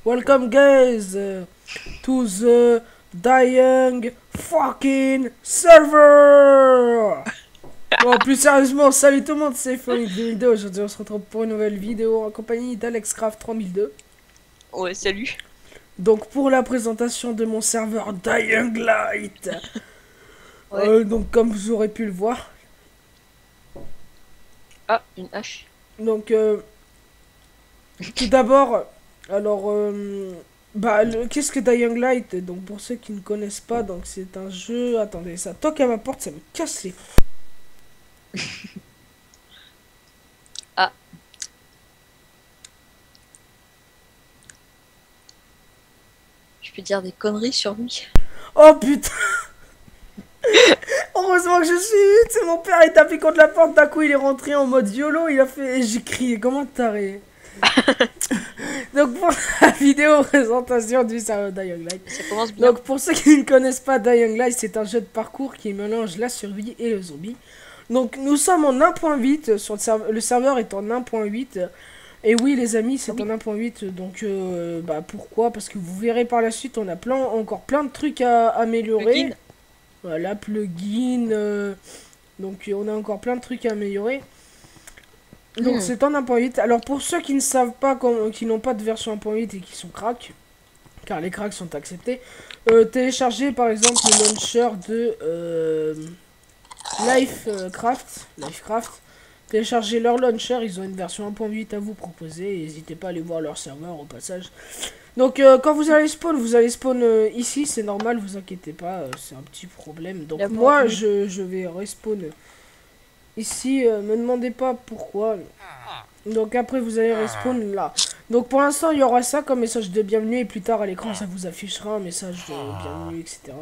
Welcome guys to the Dying fucking server. Bon, plus sérieusement, salut tout le monde, c'est Florian vidéo. Aujourd'hui on se retrouve pour une nouvelle vidéo en compagnie d'AlexCraft 3002. Ouais, salut. Donc pour la présentation de mon serveur Dying Light. Ouais. Donc comme vous aurez pu le voir. Ah, une hache. Donc tout d'abord, alors qu'est-ce que Dying Light? Donc pour ceux qui ne connaissent pas, donc c'est un jeu. Attendez, ça toque à ma porte, ça me casse les. Ah. Je peux dire des conneries sur lui. Oh putain. Heureusement que je suis vite, c'est mon père est tapé contre la porte, d'un coup il est rentré en mode YOLO, il a fait. Et j'ai crié, comment taré. Donc pour la vidéo présentation du serveur Dying Light. Ça commence bien. Donc pour ceux qui ne connaissent pas Dying Light, c'est un jeu de parcours qui mélange la survie et le zombie. Donc nous sommes en 1.8, sur le serveur est en 1.8. Et oui les amis, c'est en 1.8, donc pourquoi? Parce que vous verrez par la suite, on a encore plein de trucs à améliorer. Plugin. Voilà, plugin, donc on a encore plein de trucs à améliorer. Donc c'est en 1.8. Alors pour ceux qui ne savent pas, qui n'ont pas de version 1.8 et qui sont cracks, car les cracks sont acceptés, téléchargez par exemple le launcher de Lifecraft. Téléchargez leur launcher, ils ont une version 1.8 à vous proposer. N'hésitez pas à aller voir leur serveur au passage. Donc quand vous allez spawn ici, c'est normal, vous inquiétez pas, c'est un petit problème. Donc moi je vais respawn ici, me demandez pas pourquoi. Donc après vous allez respawn là. Donc pour l'instant il y aura ça comme message de bienvenue et plus tard à l'écran ça vous affichera un message de bienvenue, etc.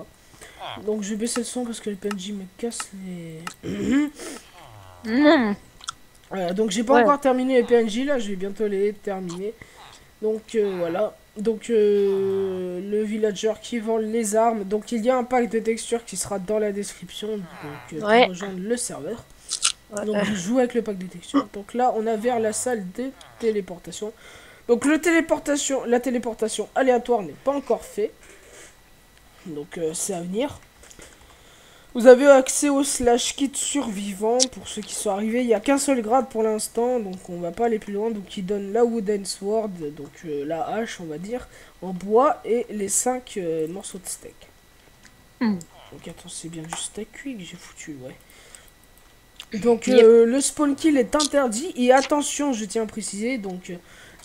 Donc je vais baisser le son parce que le PNJ me casse les... Voilà, donc j'ai pas encore terminé les PNJ là, je vais bientôt les terminer. Donc voilà. Donc le villager qui vend les armes. Donc il y a un pack de textures qui sera dans la description. Donc pour rejoindre le serveur. Donc je joue avec le pack de textures. Donc là on a vers la salle de téléportation. Donc la téléportation aléatoire n'est pas encore fait. Donc c'est à venir. Vous avez accès au slash kit survivant pour ceux qui sont arrivés. Il n'y a qu'un seul grade pour l'instant, donc on va pas aller plus loin. Donc il donne la wooden sword, donc la hache on va dire, en bois et les 5 morceaux de steak. Donc attends, c'est bien du steak cuit que j'ai foutu, ouais. Donc le spawn kill est interdit et attention, je tiens à préciser, donc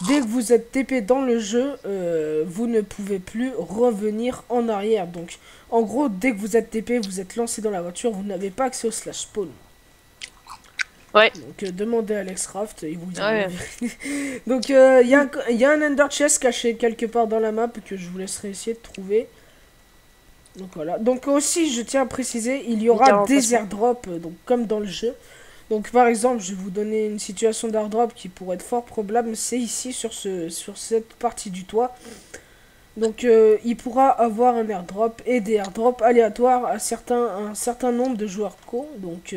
dès que vous êtes TP dans le jeu, vous ne pouvez plus revenir en arrière. Donc en gros, dès que vous êtes TP, vous êtes lancé dans la voiture, vous n'avez pas accès au slash spawn. Ouais. Donc demandez à AlexCraft, il vous dira. Ouais. Donc il y a un ender chest caché quelque part dans la map que je vous laisserai essayer de trouver. Donc voilà. Donc aussi, je tiens à préciser, il y aura des airdrops, donc comme dans le jeu. Donc par exemple, je vais vous donner une situation d'airdrop qui pourrait être fort probable, c'est ici sur cette partie du toit. Donc il pourra avoir un airdrop et des airdrops aléatoires à un certain nombre de joueurs co. Donc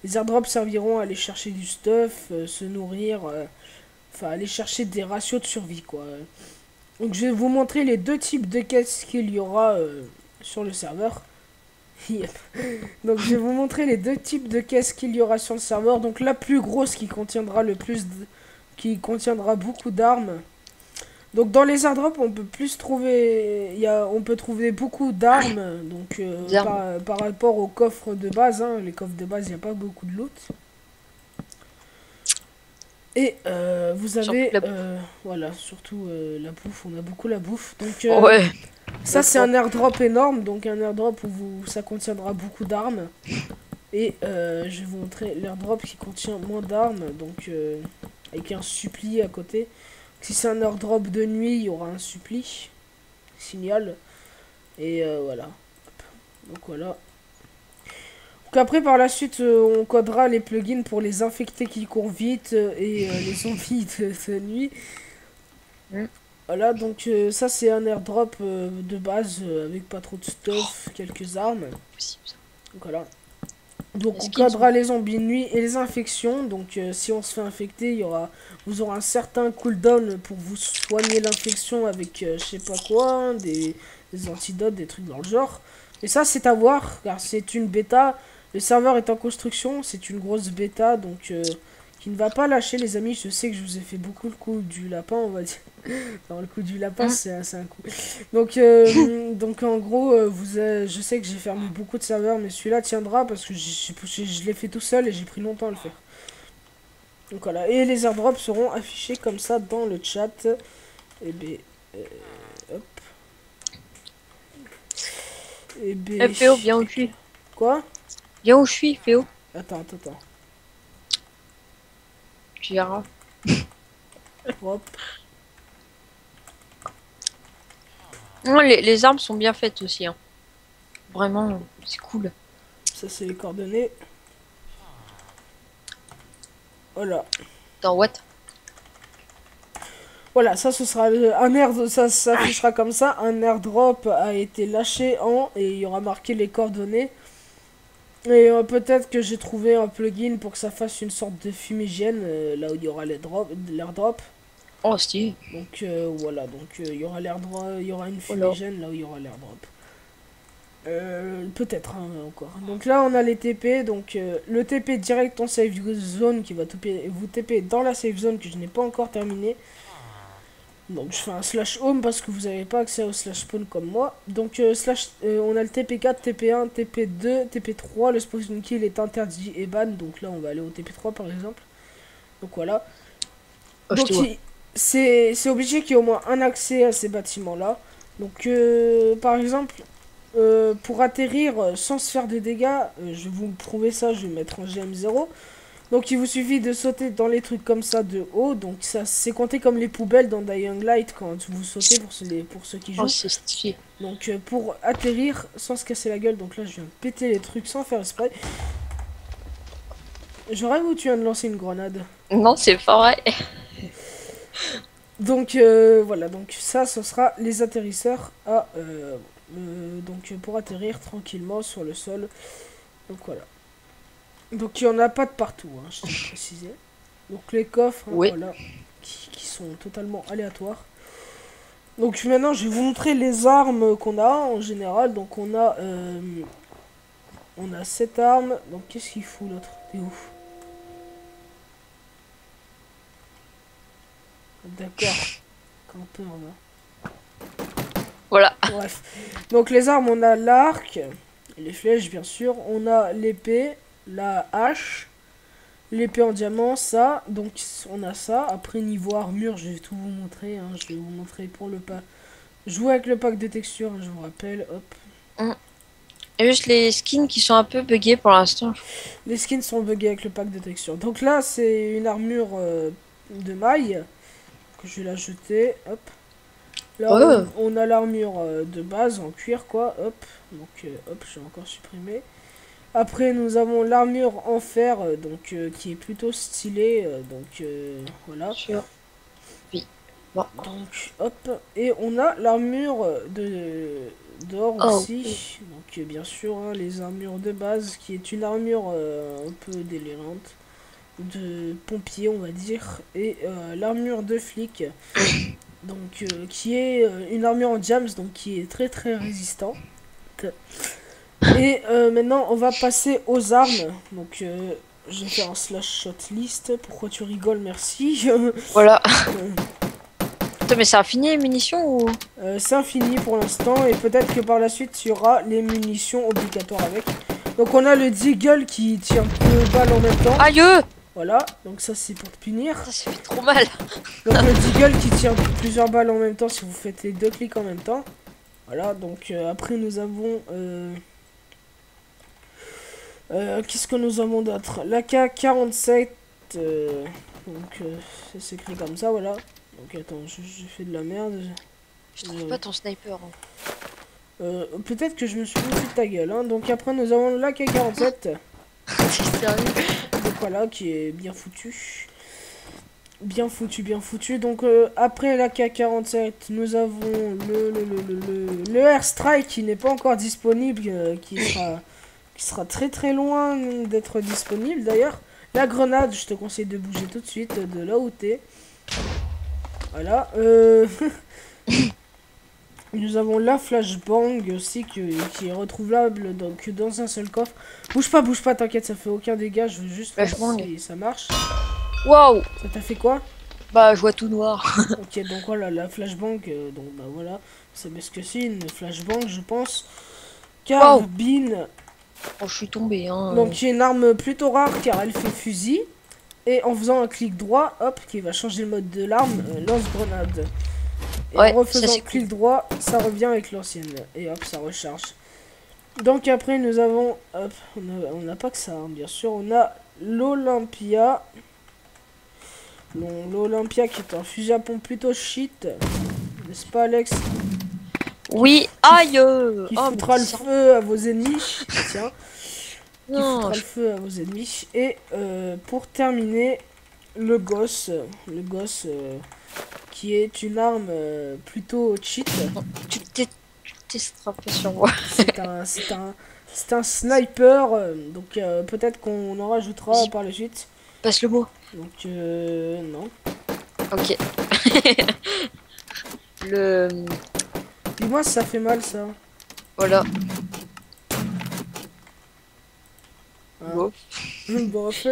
les airdrops serviront à aller chercher du stuff, se nourrir, enfin aller chercher des ratios de survie quoi. Donc je vais vous montrer les deux types de caisses qu'il y aura sur le serveur. Donc je vais vous montrer les deux types de caisses qu'il y aura sur le serveur. Donc la plus grosse qui contiendra beaucoup d'armes. Donc dans les airdrops on peut on peut trouver beaucoup d'armes. Donc par rapport aux coffres de base, hein. Les coffres de base il n'y a pas beaucoup de loot. Et vous avez voilà, surtout la bouffe, on a beaucoup la bouffe. Donc ça c'est un airdrop énorme, donc un airdrop où ça contiendra beaucoup d'armes. Et je vais vous montrer l'airdrop qui contient moins d'armes, donc avec un suppli à côté. Si c'est un airdrop de nuit, il y aura un suppli, signal. Et voilà. Donc voilà. Donc après par la suite on codera les plugins pour les infectés qui courent vite et les zombies de nuit. Voilà, donc ça c'est un airdrop de base avec pas trop de stuff, quelques armes. Donc voilà. Donc Les on skins codera les zombies de nuit et les infections. Donc si on se fait infecter, vous aurez un certain cooldown pour vous soigner l'infection avec je sais pas quoi, hein, des antidotes, des trucs dans le genre. Et ça c'est à voir car c'est une bêta. Le serveur est en construction, c'est une grosse bêta donc qui ne va pas lâcher les amis. Je sais que je vous ai fait beaucoup le coup du lapin on va dire. Non, le coup du lapin c'est un coup. Donc en gros, je sais que j'ai fermé beaucoup de serveurs, mais celui-là tiendra parce que je l'ai fait tout seul et j'ai pris longtemps à le faire. Donc voilà, et les airdrops seront affichés comme ça dans le chat. Et ben, hop. Et ben, Féo, viens où je suis. quoi? Viens où je suis, Féo. Attends. Tu verras. Hop. Non, les armes sont bien faites aussi. Hein. Vraiment, c'est cool. Ça c'est les coordonnées. Voilà. Dans what? Voilà, ça ce sera ça s'affichera comme ça. Un airdrop a été lâché et il y aura marqué les coordonnées. Et peut-être que j'ai trouvé un plugin pour que ça fasse une sorte de fumigène là où il y aura l'airdrop. Oh, stylé. Donc voilà, donc il y aura il y aura une Voilà. fumigène là où il y aura l'airdrop. Peut-être hein, encore. Donc là on a les TP, donc le TP direct en safe zone qui va vous TP dans la safe zone que je n'ai pas encore terminé. Donc je fais un slash home parce que vous n'avez pas accès au slash spawn comme moi. Donc on a le TP4, TP1, TP2, TP3. Le spawn kill est interdit et ban. Donc là on va aller au TP3 par exemple. Donc voilà. Oh, Donc c'est obligé qu'il y ait au moins un accès à ces bâtiments là. Donc par exemple pour atterrir sans se faire de dégâts, je vais vous prouver ça, je vais mettre en GM0. Donc il vous suffit de sauter dans les trucs comme ça de haut. Donc ça c'est compté comme les poubelles dans Dying Light quand vous sautez pour ceux qui jouent. Oh, c'est stylé. Donc pour atterrir sans se casser la gueule. Donc là je viens de péter les trucs sans faire exprès. Je rêve où tu viens de lancer une grenade. Non, c'est pas vrai. Donc voilà, donc ça ce sera les atterrisseurs à donc pour atterrir tranquillement sur le sol. Donc voilà. Donc il n'y en a pas de partout, hein, je tiens à préciser. Donc les coffres, hein, Oui. voilà, qui sont totalement aléatoires. Donc maintenant je vais vous montrer les armes qu'on a en général. Donc on a cette arme. Donc qu'est-ce qu'il fout l'autre? T'es ouf. D'accord. Campeur là. Voilà. Bref. Donc les armes, on a l'arc, les flèches bien sûr, on a l'épée, la hache, l'épée en diamant, ça, donc on a ça. Après niveau armure, je vais tout vous montrer, hein, je vais vous montrer pour le pas. Jouer avec le pack de textures, je vous rappelle, hop. Et juste les skins qui sont un peu buggés pour l'instant. Les skins sont buggés avec le pack de textures. Donc là, c'est une armure de maille que je vais la jeter, hop. Là, on a l'armure de base en cuir, quoi, hop. Donc, hop, j'ai encore supprimé. Après, nous avons l'armure en fer, donc qui est plutôt stylée, donc voilà. Sûr. Oui. Bon. Donc, hop. Et on a l'armure d'or aussi. Donc, bien sûr, hein, les armures de base, qui est une armure un peu délirante. De pompier, on va dire. Et l'armure de flic. Donc qui est une armure en diams, donc qui est très très résistante. Et maintenant on va passer aux armes. Donc je vais faire un slash shot list. Pourquoi tu rigoles? Merci. Voilà. Attends, mais c'est infini les munitions ou? C'est infini pour l'instant et peut-être que par la suite il y aura les munitions obligatoires avec. Donc on a le Deagle qui tire 2 balles en même temps. Aïe! Voilà, donc ça c'est pour te punir. Ça fait trop mal. Donc le Deagle qui tire plusieurs balles en même temps si vous faites les 2 clics en même temps. Voilà, donc après nous avons... qu'est-ce que nous avons d'autre? L'AK-47. Donc c'est écrit comme ça, voilà. Donc attends, j'ai fait de la merde. Je trouve pas ton sniper. Hein. Peut-être que je me suis foutu de ta gueule. Hein. Donc après nous avons l'AK-47. C'est sérieux? Donc voilà, qui est bien foutu. Bien foutu, bien foutu. Donc après la K47, nous avons le Airstrike qui n'est pas encore disponible, qui sera très très loin d'être disponible d'ailleurs. La grenade, je te conseille de bouger tout de suite de là où t'es. Voilà. Nous avons la flashbang aussi qui est retrouvable que dans un seul coffre. Bouge pas, t'inquiète, ça fait aucun dégât. Je veux juste voir si ça marche. Waouh! Ça t'a fait quoi? Bah, je vois tout noir. Ok, donc voilà, la flashbang. Donc bah voilà, c'est ce que c'est une flashbang, je pense. Carbine. Oh, je suis tombé, hein. Donc qui est une arme plutôt rare car elle fait fusil. Et en faisant un clic droit, hop, qui va changer le mode de l'arme, lance-grenade. Et ouais, en refaisant clic droit, ça revient avec l'ancienne. Et hop, ça recharge. Donc après, nous avons... Hop, on n'a pas que ça, hein, bien sûr. On a l'Olympia. L'Olympia qui est un fusil à pompe plutôt shit. N'est-ce pas, Alex? Oui, aïe! Qui foutra le feu à vos ennemis. Tiens. Qui foutra le feu à vos ennemis. Et pour terminer, le gosse. Le gosse... qui est une arme plutôt cheat. Tu testeras pas sur moi. C'est un sniper, donc peut-être qu'on en rajoutera par la suite. Passe le mot. Donc non. Ok. Dis-moi si ça fait mal ça. Voilà. Hein. Bref.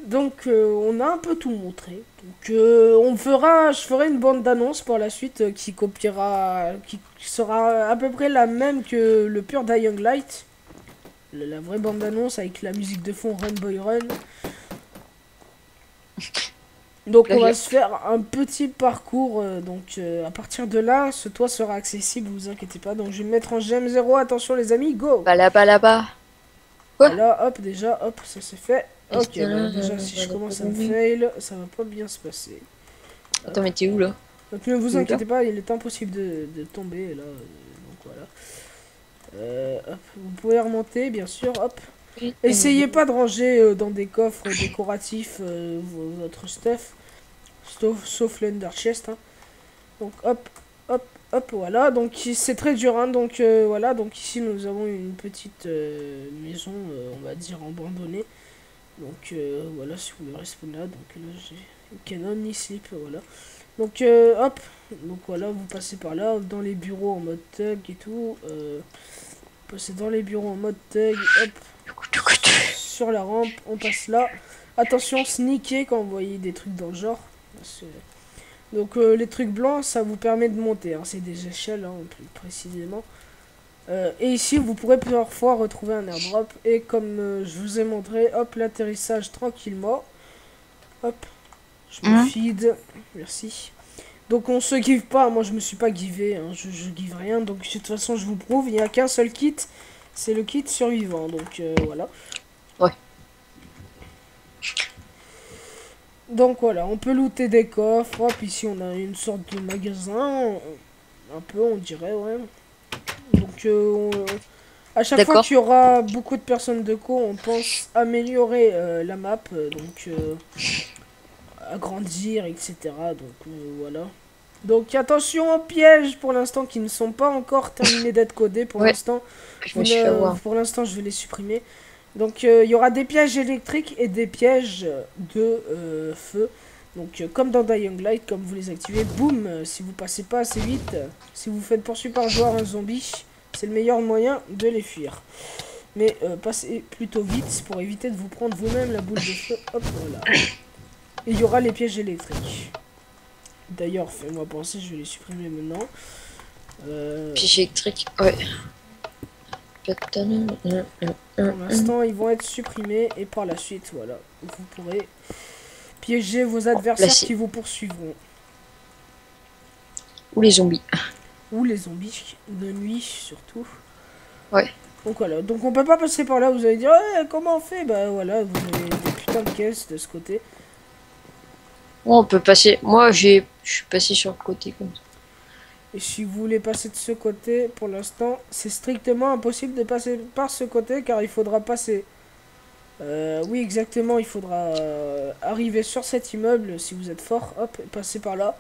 Donc on a un peu tout montré. Donc je ferai une bande d'annonce par la suite qui sera à peu près la même que le pur Dying Light. La vraie bande d'annonce avec la musique de fond Run Boy Run. Donc on va se faire un petit parcours. Donc à partir de là, ce toit sera accessible, vous inquiétez pas. Donc je vais me mettre en GM0. Attention les amis, go. Bah là-bas. Voilà, hop, déjà, hop, ça c'est fait. Ok, bah, déjà si je commence à me fail, ça va pas bien se passer. Attends, mais t'es où là? Donc ne vous inquiétez pas, il est impossible de tomber là. Donc voilà. Hop, vous pouvez remonter, bien sûr, hop. Essayez pas de ranger dans des coffres décoratifs votre stuff. Sauf l'Under Chest. Hein. Donc hop, hop, hop, voilà. Donc c'est très dur. Hein. Donc voilà. Donc ici nous avons une petite maison, on va dire abandonnée. Donc voilà, si vous voulez respawn là. Donc là j'ai une canon, ni slip, voilà. Donc hop. Donc voilà, vous passez par là, dans les bureaux en mode thug et tout. Passez dans les bureaux en mode thug, hop. Sur la rampe, on passe là. Attention, sneaker quand vous voyez des trucs dans le genre. Donc les trucs blancs, ça vous permet de monter. Hein. C'est des échelles, hein, plus précisément. Et ici, vous pourrez plusieurs fois retrouver un airdrop. Et comme je vous ai montré, hop, l'atterrissage tranquillement. Hop, je me feed. Merci. Donc on se give pas. Moi, je me suis pas givé. Hein. Je give rien. Donc de toute façon, je vous prouve, il n'y a qu'un seul kit. C'est le kit survivant. Donc voilà. Ouais. Donc voilà, on peut looter des coffres. Hop, ici on a une sorte de magasin. Un peu, on dirait, ouais. Donc à chaque fois qu'il y aura beaucoup de personnes de co, on pense améliorer la map. Donc agrandir, etc. Donc voilà. Donc attention aux pièges pour l'instant qui ne sont pas encore terminés d'être codés. Pour l'instant, pour l'instant, je vais les supprimer. Donc il y aura des pièges électriques et des pièges de feu. Donc comme dans Dying Light, comme vous les activez, boum, si vous passez pas assez vite, si vous faites poursuivre par un joueur un zombie, c'est le meilleur moyen de les fuir. Mais passez plutôt vite pour éviter de vous prendre vous-même la boule de feu. Hop, voilà. Et il y aura les pièges électriques. D'ailleurs, fais-moi penser, je vais les supprimer maintenant. Pièges électriques, ouais. Pour l'instant, ils vont être supprimés et par la suite, voilà, vous pourrez piéger vos adversaires qui vous poursuivront. Ou les zombies. Ou les zombies, de nuit surtout. Ouais. Donc voilà, donc on peut pas passer par là, vous allez dire comment on fait? Bah voilà, vous avez des putains de caisses de ce côté. On peut passer, moi je suis passé sur le côté comme ça. Et si vous voulez passer de ce côté, pour l'instant, c'est strictement impossible de passer par ce côté car il faudra passer. Oui, exactement, il faudra arriver sur cet immeuble si vous êtes fort, hop, et passer par là.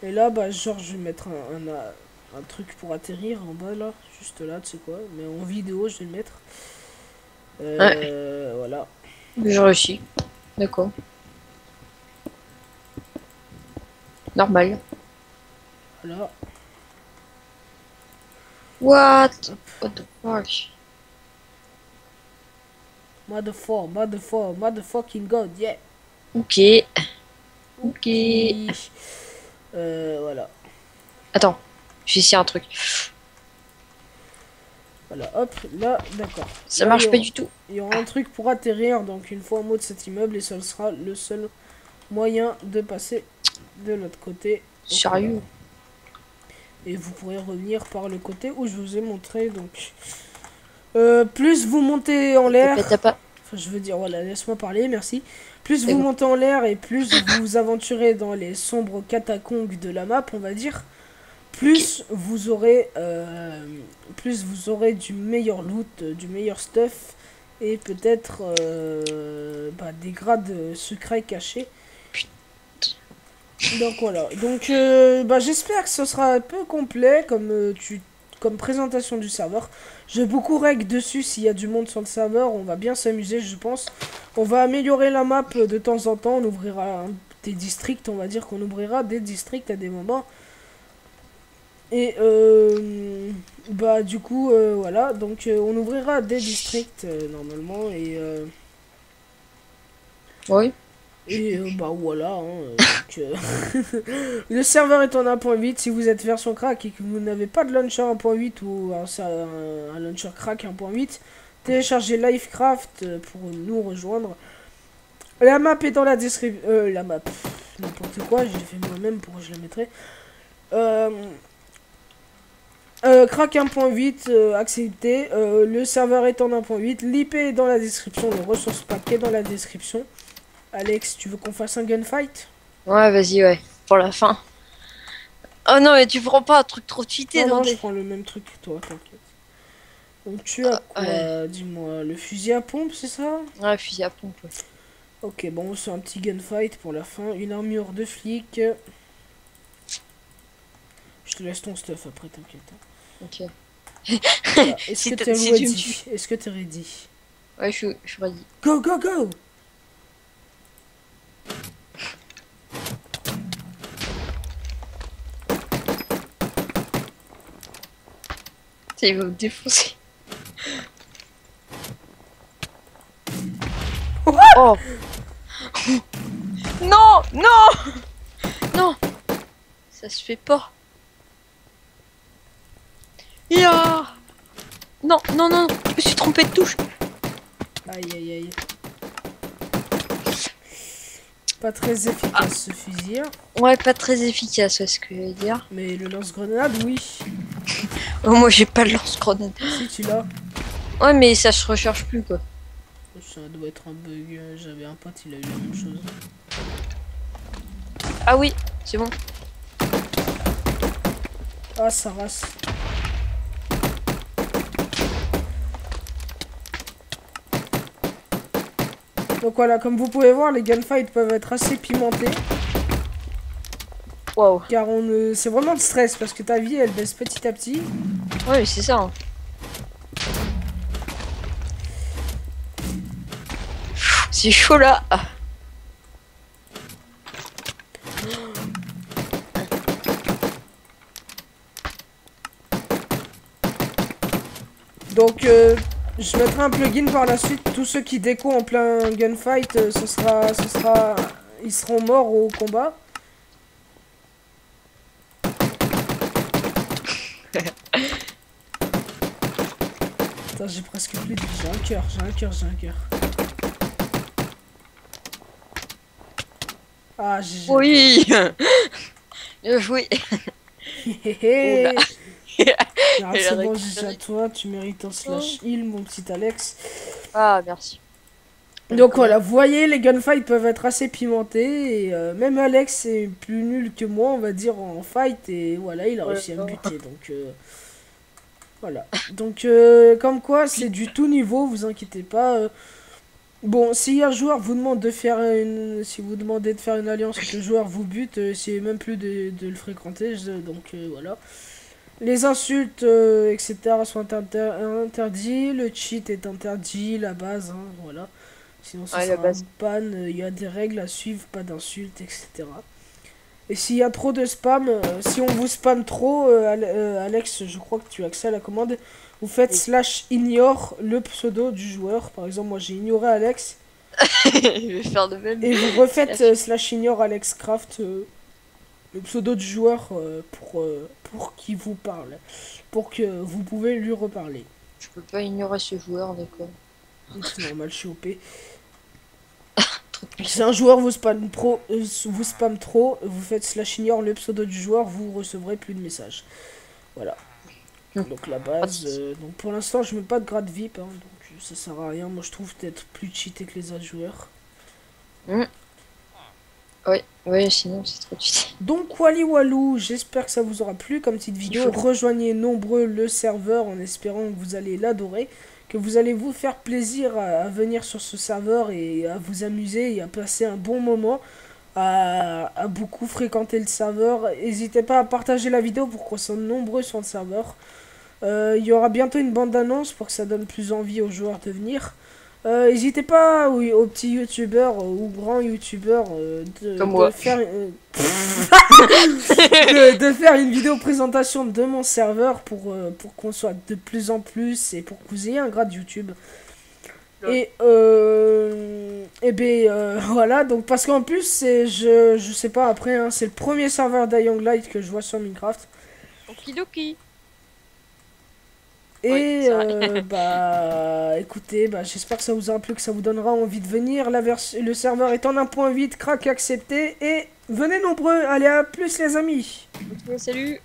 Et là, bah, genre, je vais mettre un truc pour atterrir en bas là, juste là, tu sais quoi, mais en vidéo, je vais le mettre. Ouais, Voilà. j'ai réussi. D'accord. Normal. Voilà. What? Hop. What the fuck? Motherfucking God, yeah. Ok. Ok. Ok. Voilà. Attends. J'ai essayé un truc. Voilà, hop, là, d'accord. Ça Là, marche pas du tout. il y aura un truc pour atterrir, donc une fois en haut de cet immeuble, et ce sera le seul moyen de passer de l'autre côté. Donc, voilà. Sérieux? Et vous pourrez revenir par le côté où je vous ai montré, donc... plus vous montez en l'air... T'as pas. Enfin, je veux dire, voilà, laisse-moi parler, merci. Plus C'est vous bon. montez en l'air et plus vous vous aventurez dans les sombres catacombes de la map, on va dire, Ok. plus vous aurez du meilleur loot, du meilleur stuff et peut-être des grades secrets cachés. Donc voilà. Donc j'espère que ce sera un peu complet comme présentation du serveur. Je vais beaucoup reg dessus s'il y a du monde sur le serveur. On va bien s'amuser, je pense. On va améliorer la map de temps en temps. On ouvrira des districts. On va dire qu'on ouvrira des districts à des moments. Et du coup, voilà. Donc on ouvrira des districts normalement. Oui. Voilà. Donc, le serveur est en 1.8. Si vous êtes version crack et que vous n'avez pas de launcher 1.8 ou un launcher crack 1.8, téléchargez Livecraft pour nous rejoindre. La map est dans la description. La map. N'importe quoi, je l'ai fait moi-même pour que je la mettrai. Crack 1.8 accepté. Le serveur est en 1.8. L'IP est dans la description. Le ressource pack est dans la description. Alex, tu veux qu'on fasse un gunfight? Ouais, vas-y, ouais. Pour la fin. Oh non, mais tu prends pas un truc trop cheaté, Non, non, non, je prends le même truc que toi, t'inquiète. Donc tu as Ouais. quoi? Dis-moi, le fusil à pompe, c'est ça? Ouais, fusil à pompe. Ouais. Ok, bon, c'est un petit gunfight pour la fin. Une armure de flic. Je te laisse ton stuff après, t'inquiète. Ok. Voilà. Est-ce que Si, t'es si tu me tues. ready? Est-ce que t'es ready? Ouais, je suis ready. Go, go, go! Tiens, il va me défoncer. Oh! Non! Non! Non! Ça se fait pas. Ya! Non, non, non, je me suis trompé de touche. Aïe, aïe, aïe. Pas très efficace ce fusil, hein. Ouais, pas très efficace, c'est ce que je veux dire. Mais le lance-grenade, oui. Oh, moi, j'ai pas de lance-grenade. Si tu l'as. Ouais, mais ça se recharge plus, quoi. Ça doit être un bug. J'avais un pote, il a eu la même chose. Ah oui, c'est bon. Ah, ça rase. Donc voilà, comme vous pouvez voir, les gunfights peuvent être assez pimentés. Waouh. Car c'est vraiment le stress parce que ta vie elle baisse petit à petit. Ouais, mais c'est ça. Hein. C'est chaud là. Ah. Donc je mettrai un plugin par la suite. Tous ceux qui déco en plein gunfight, ils seront morts au combat. Putain, j'ai presque plus de vie. J'ai un cœur, j'ai un cœur, j'ai un cœur. Ah, j'ai. Oui. Bien joué. Oula. Ah, c'est bon, j'ai à toi. Tu mérites un slash heal, mon petit Alex. Ah, merci. Donc voilà, vous voyez, les gunfights peuvent être assez pimentés. Et même Alex est plus nul que moi, on va dire, en fight. Et voilà, il a réussi à me buter. Donc voilà. Donc comme quoi, c'est du tout niveau, vous inquiétez pas. Bon, si un joueur vous demande de faire une. Si vous demandez de faire une alliance et que le joueur vous bute, c'est même plus de le fréquenter. Donc voilà. Les insultes, etc. sont interdits. Le cheat est interdit, la base, hein, voilà. Sinon, ça Ouais, la sera un base. ban. Il y a des règles à suivre, pas d'insultes, etc. Et s'il y a trop de spam, si on vous spam trop, Alex, je crois que tu as accès à la commande. Vous faites Oui. slash ignore le pseudo du joueur. Par exemple, moi j'ai ignoré Alex. Je vais faire de même. Et vous refaites slash ignore AlexCraft, le pseudo du joueur, pour qu'il vous parle. Pour que vous pouvez lui reparler. Je peux pas ignorer ce joueur, d'accord. C'est normal, je suis OP. Trop Si puissant. un joueur vous spam trop, vous faites slash ignore le pseudo du joueur, vous recevrez plus de messages. Voilà. Donc la base, donc pour l'instant je mets pas de grade VIP, hein, donc ça sert à rien. Moi je trouve d'être plus cheaté que les autres joueurs. Ouais, sinon c'est trop cheaté. Donc Wally Walou, j'espère que ça vous aura plu comme petite vidéo. Rejoignez nombreux le serveur en espérant que vous allez l'adorer, que vous allez vous faire plaisir à venir sur ce serveur et à vous amuser et à passer un bon moment, à beaucoup fréquenter le serveur. N'hésitez pas à partager la vidéo pour qu'on soit nombreux sur le serveur. Il y aura bientôt une bande-annonce pour que ça donne plus envie aux joueurs de venir. N'hésitez pas aux petits youtubeurs ou grands youtubeurs Comme moi. de faire une vidéo présentation de mon serveur pour qu'on soit de plus en plus et pour que vous ayez un grade YouTube. Ouais. Et ben voilà, donc parce qu'en plus je sais pas après, hein, c'est le premier serveur d'Young Light que je vois sur Minecraft. Okidoki. Et Oui, c'est vrai. bah écoutez, bah, j'espère que ça vous aura plu, que ça vous donnera envie de venir. Le serveur est en 1.8, crack accepté. Et venez nombreux, allez à plus les amis. Ok, salut.